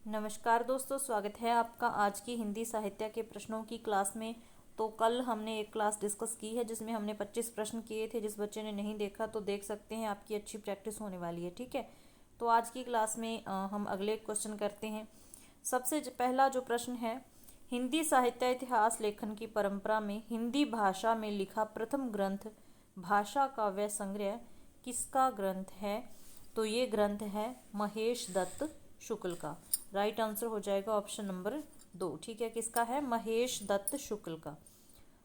नमस्कार दोस्तों, स्वागत है आपका आज की हिंदी साहित्य के प्रश्नों की क्लास में। तो कल हमने एक क्लास डिस्कस की है जिसमें हमने 25 प्रश्न किए थे। जिस बच्चे ने नहीं देखा तो देख सकते हैं, आपकी अच्छी प्रैक्टिस होने वाली है। ठीक है, तो आज की क्लास में हम अगले क्वेश्चन करते हैं। सबसे पहला जो प्रश्न है, हिंदी साहित्य इतिहास लेखन की परंपरा में हिंदी भाषा में लिखा प्रथम ग्रंथ भाषा काव्य संग्रह किसका ग्रंथ है? तो ये ग्रंथ है महेश दत्त शुक्ल का। राइट आंसर हो जाएगा ऑप्शन नंबर 2। ठीक है, किसका है? महेश दत्त शुक्ल का।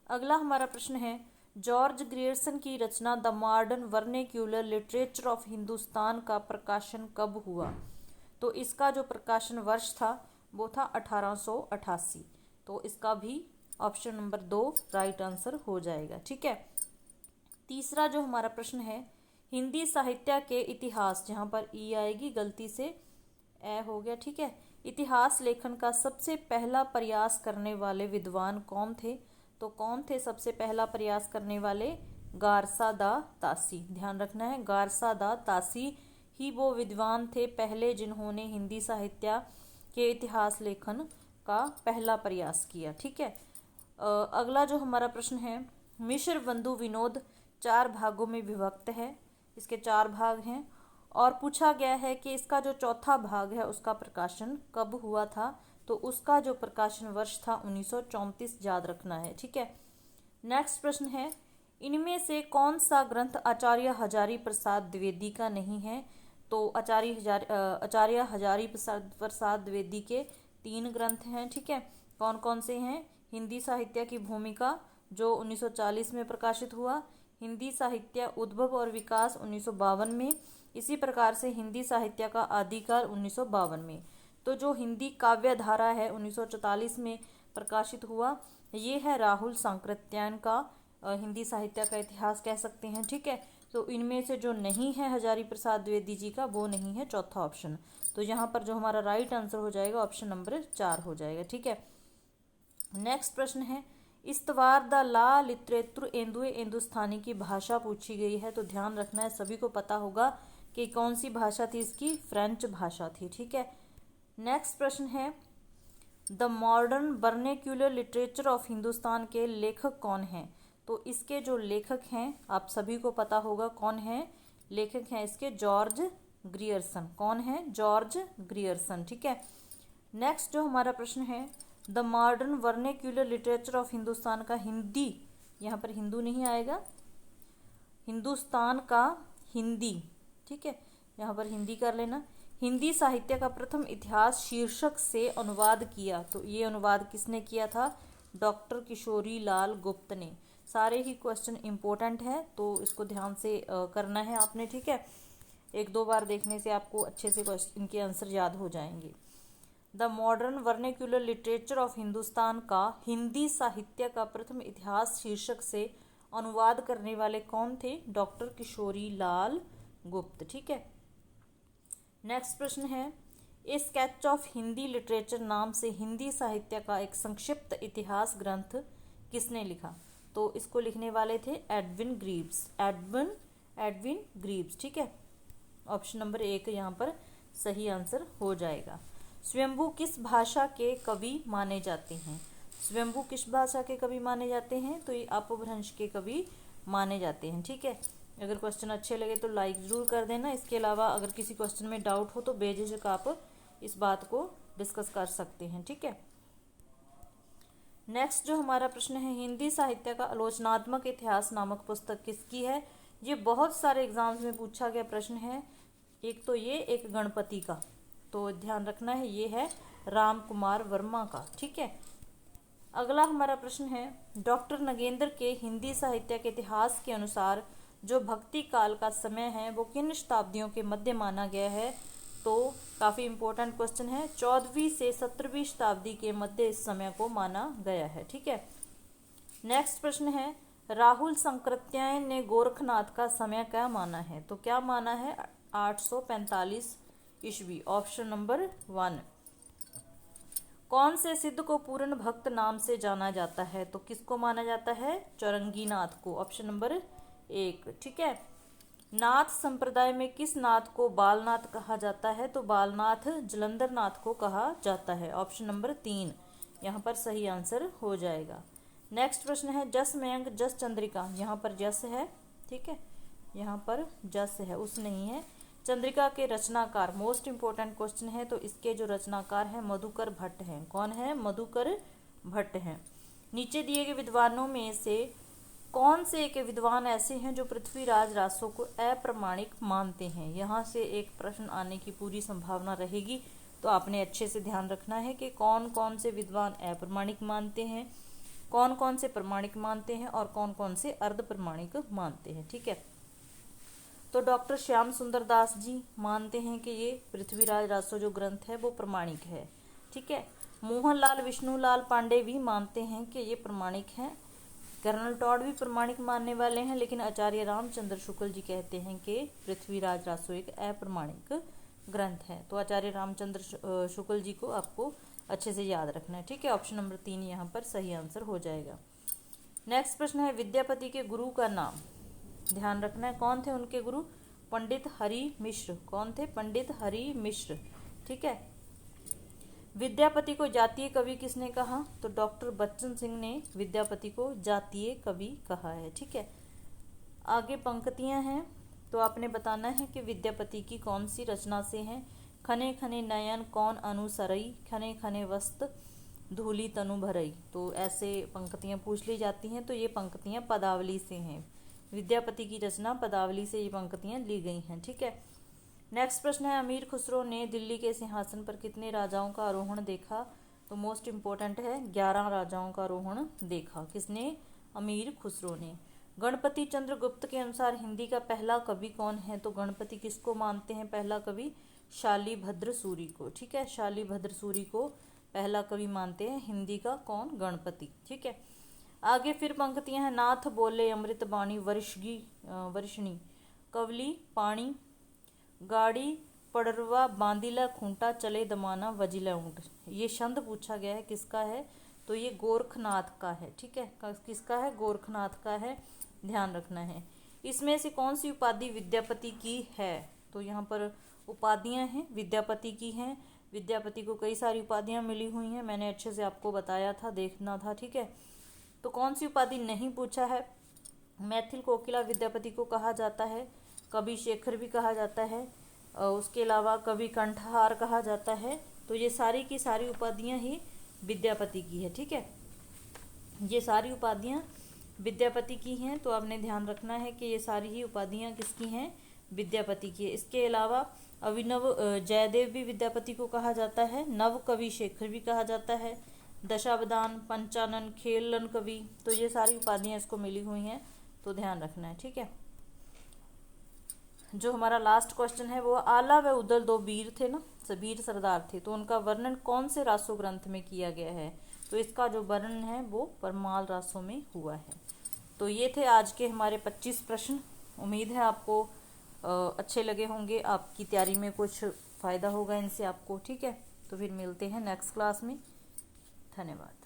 अगला हमारा प्रश्न है, जॉर्ज ग्रियर्सन की रचना the modern vernacular literature of Hindustan का प्रकाशन कब हुआ? तो इसका जो प्रकाशन वर्ष था वो था 1888। तो इसका भी ऑप्शन नंबर 2 राइट आंसर हो जाएगा। ठीक है, तीसरा जो हमारा प्रश्न है, हिंदी साहित्य के इतिहास, जहाँ पर ई आएगी गलती से ए हो गया। ठीक है, इतिहास लेखन का सबसे पहला प्रयास करने वाले विद्वान कौन थे? तो कौन थे सबसे पहला प्रयास करने वाले? गारसा दा तासी। ध्यान रखना है, गारसा दा तासी ही वो विद्वान थे पहले जिन्होंने हिंदी साहित्य के इतिहास लेखन का पहला प्रयास किया। ठीक है, अगला जो हमारा प्रश्न है, मिश्र बंधु विनोद 4 भागों में विभक्त है। इसके 4 भाग हैं और पूछा गया है कि इसका जो चौथा भाग है उसका प्रकाशन कब हुआ था? तो उसका जो प्रकाशन वर्ष था 1934, याद रखना है। ठीक है, नेक्स्ट प्रश्न है, इनमें से कौन सा ग्रंथ आचार्य हजारी प्रसाद द्विवेदी का नहीं है? तो आचार्य हजारी प्रसाद द्विवेदी के 3 ग्रंथ हैं। ठीक है, कौन कौन से हैं? हिंदी साहित्य की भूमिका जो 1940 में प्रकाशित हुआ, हिंदी साहित्य उद्भव और विकास 1952 में, इसी प्रकार से हिंदी साहित्य का आदिकाल 1952 में। तो जो हिंदी काव्य धारा है 1944 में प्रकाशित हुआ, ये है राहुल सांकृत्यायन का हिंदी साहित्य का इतिहास कह सकते हैं। ठीक है, तो इनमें से जो नहीं है हजारी प्रसाद द्विवेदी जी का, वो नहीं है चौथा ऑप्शन। तो यहाँ पर जो हमारा राइट आंसर हो जाएगा ऑप्शन नंबर 4 हो जाएगा। ठीक है, नेक्स्ट प्रश्न है, इस्तवार द ला लिटरेतुर एंदुए हिंदुस्तानी की भाषा पूछी गई है। तो ध्यान रखना है, सभी को पता होगा कि कौन सी भाषा थी इसकी? फ्रेंच भाषा थी। ठीक है, नेक्स्ट प्रश्न है, the modern vernacular literature of Hindustan के लेखक कौन हैं? तो इसके जो लेखक हैं आप सभी को पता होगा कौन है। लेखक हैं इसके जॉर्ज ग्रियर्सन। कौन है? George Grierson. ठीक है, नेक्स्ट जो हमारा प्रश्न है, the modern vernacular literature of Hindustan का हिंदी, यहाँ पर हिंदू नहीं आएगा, हिंदुस्तान का हिंदी। ठीक है, यहाँ पर हिंदी कर लेना। हिंदी साहित्य का प्रथम इतिहास शीर्षक से अनुवाद किया। तो ये अनुवाद किसने किया था? डॉक्टर किशोरी लाल गुप्त ने। सारे ही क्वेश्चन इंपॉर्टेंट है तो इसको ध्यान से करना है आपने। ठीक है, 1-2 बार देखने से आपको अच्छे से क्वेश्चन इनके आंसर याद हो जाएंगे। The modern vernacular literature of Hindustan का हिंदी साहित्य का प्रथम इतिहास शीर्षक से अनुवाद करने वाले कौन थे? डॉक्टर किशोरी लाल गुप्त। ठीक है, नेक्स्ट प्रश्न है, ए स्केच ऑफ हिंदी लिटरेचर नाम से हिंदी साहित्य का एक संक्षिप्त इतिहास ग्रंथ किसने लिखा? तो इसको लिखने वाले थे एडविन ग्रीव्स। Edwin Greaves. ठीक है, ऑप्शन नंबर 1 यहाँ पर सही आंसर हो जाएगा। स्वयंभू किस भाषा के कवि माने जाते हैं? स्वयंभू किस भाषा के कवि माने जाते हैं? तो ये अपभ्रंश के कवि माने जाते हैं। ठीक है, अगर क्वेश्चन अच्छे लगे तो लाइक ज़रूर कर देना। इसके अलावा अगर किसी क्वेश्चन में डाउट हो तो बेझिझक आप इस बात को डिस्कस कर सकते हैं। ठीक है, नेक्स्ट जो हमारा प्रश्न है, हिंदी साहित्य का आलोचनात्मक इतिहास नामक पुस्तक किसकी है? ये बहुत सारे एग्जाम्स में पूछा गया प्रश्न है। एक तो ये, एक गणपति का। तो ध्यान रखना है, ये है राम कुमार वर्मा का। ठीक है, अगला हमारा प्रश्न है, डॉक्टर नगेंद्र के हिंदी साहित्य के इतिहास के अनुसार जो भक्ति काल का समय है वो किन शताब्दियों के मध्य माना गया है? तो काफ़ी इंपॉर्टेंट क्वेश्चन है, 14वीं से 17वीं शताब्दी के मध्य इस समय को माना गया है। ठीक है, नेक्स्ट प्रश्न है, राहुल सांकृत्यायन ने गोरखनाथ का समय क्या माना है? तो क्या माना है? 845 ईस्वी। Option number 1। कौन से सिद्ध को पूर्ण भक्त नाम से जाना जाता है? तो किसको माना जाता है? चौरंगीनाथ को। Option number 1। ठीक है, नाथ संप्रदाय में किस नाथ को बालनाथ कहा जाता है? तो बालनाथ जलंधर नाथ को कहा जाता है। ऑप्शन नंबर 3 यहाँ पर सही आंसर हो जाएगा। नेक्स्ट प्रश्न है जस मयंक जस चंद्रिका। यहाँ पर जस है, ठीक है, यहाँ पर जस है, उस नहीं है। चंद्रिका के रचनाकार, मोस्ट इंपोर्टेंट क्वेश्चन है, तो इसके जो रचनाकार हैं मधुकर भट्ट हैं। कौन है? मधुकर भट्ट हैं। नीचे दिए गए विद्वानों में से कौन से एक विद्वान ऐसे हैं जो पृथ्वीराज रासो को अप्रमाणिक मानते हैं? यहाँ से एक प्रश्न आने की पूरी संभावना रहेगी, तो आपने अच्छे से ध्यान रखना है कि कौन कौन से विद्वान अप्रमाणिक मानते हैं, कौन कौन से प्रमाणिक मानते हैं और कौन कौन से अर्ध प्रमाणिक मानते हैं। ठीक है, तो डॉक्टर श्याम सुंदर दास जी मानते हैं कि ये पृथ्वीराज रासो जो ग्रंथ है वो प्रमाणिक है। ठीक है, मोहनलाल विष्णुलाल पांडे भी मानते हैं कि ये प्रमाणिक है। कर्नल टॉड भी प्रमाणिक मानने वाले हैं, लेकिन आचार्य रामचंद्र शुक्ल जी कहते हैं कि पृथ्वीराज रासो एक अप्रमाणिक ग्रंथ है। तो आचार्य रामचंद्र शुक्ल जी को आपको अच्छे से याद रखना है। ठीक है, ऑप्शन नंबर 3 यहाँ पर सही आंसर हो जाएगा। नेक्स्ट प्रश्न है विद्यापति के गुरु का नाम। ध्यान रखना है, कौन थे उनके गुरु? पंडित हरि मिश्र। कौन थे? पंडित हरि मिश्र। ठीक है, विद्यापति को जातीय कवि किसने कहा? तो डॉक्टर बच्चन सिंह ने विद्यापति को जातीय कवि कहा है। ठीक है, आगे पंक्तियां हैं, तो आपने बताना है कि विद्यापति की कौन सी रचना से हैं। खने खने नयन कौन अनुसरई, खने खने वस्त धूली तनु भरई। तो ऐसे पंक्तियां पूछ ली जाती हैं, तो ये पंक्तियां पदावली से हैं। विद्यापति की रचना पदावली से ये पंक्तियां ली गई हैं। ठीक है, नेक्स्ट प्रश्न है अमीर खुसरो ने दिल्ली के सिंहासन पर कितने राजाओं का आरोहण देखा? तो मोस्ट इंपोर्टेंट है 11 राजाओं का आरोहण देखा। किसने? अमीर खुसरो ने। गणपति चंद्र गुप्त के अनुसार हिंदी का पहला कवि कौन है? तो गणपति किसको मानते हैं पहला कवि? शालीभद्र सूरी को। ठीक है, शालीभद्र सूरी को पहला कवि मानते हैं हिंदी का। कौन? गणपति। ठीक है, आगे फिर पंक्तियां हैं नाथ बोले अमृत बाणी वर्षणी कवली पाणी गाड़ी पड़रवा बांदिला खूंटा चले दमाना वजिला ऊंट। ये छंद पूछा गया है, किसका है? तो ये गोरखनाथ का है। ठीक है, किसका है? गोरखनाथ का है, ध्यान रखना है। इसमें से कौन सी उपाधि विद्यापति की है? तो यहाँ पर उपाधियां हैं विद्यापति की हैं। विद्यापति को कई सारी उपाधियां मिली हुई हैं, मैंने अच्छे से आपको बताया था, देखना था। ठीक है, तो कौन सी उपाधि नहीं पूछा है? मैथिल कोकिला विद्यापति को कहा जाता है, कवि शेखर भी कहा जाता है, उसके अलावा कवि कंठहार कहा जाता है। तो ये सारी की सारी उपाधियां ही विद्यापति की है। ठीक है, ये सारी उपाधियां विद्यापति की हैं, तो आपने ध्यान रखना है कि ये सारी ही उपाधियां किसकी हैं? विद्यापति की है। इसके अलावा अभिनव जयदेव भी विद्यापति को कहा जाता है, नव कवि शेखर भी कहा जाता है, दशावदान पंचानन खेलन कवि। तो ये सारी उपाधियां इसको मिली हुई हैं, तो ध्यान रखना है। ठीक है, जो हमारा लास्ट क्वेश्चन है वो आला व उदल दो वीर थे ना, वीर सरदार थे, तो उनका वर्णन कौन से रासो ग्रंथ में किया गया है? तो इसका जो वर्णन है वो परमाल रासो में हुआ है। तो ये थे आज के हमारे 25 प्रश्न। उम्मीद है आपको अच्छे लगे होंगे, आपकी तैयारी में कुछ फ़ायदा होगा इनसे आपको। ठीक है, तो फिर मिलते हैं नेक्स्ट क्लास में। धन्यवाद।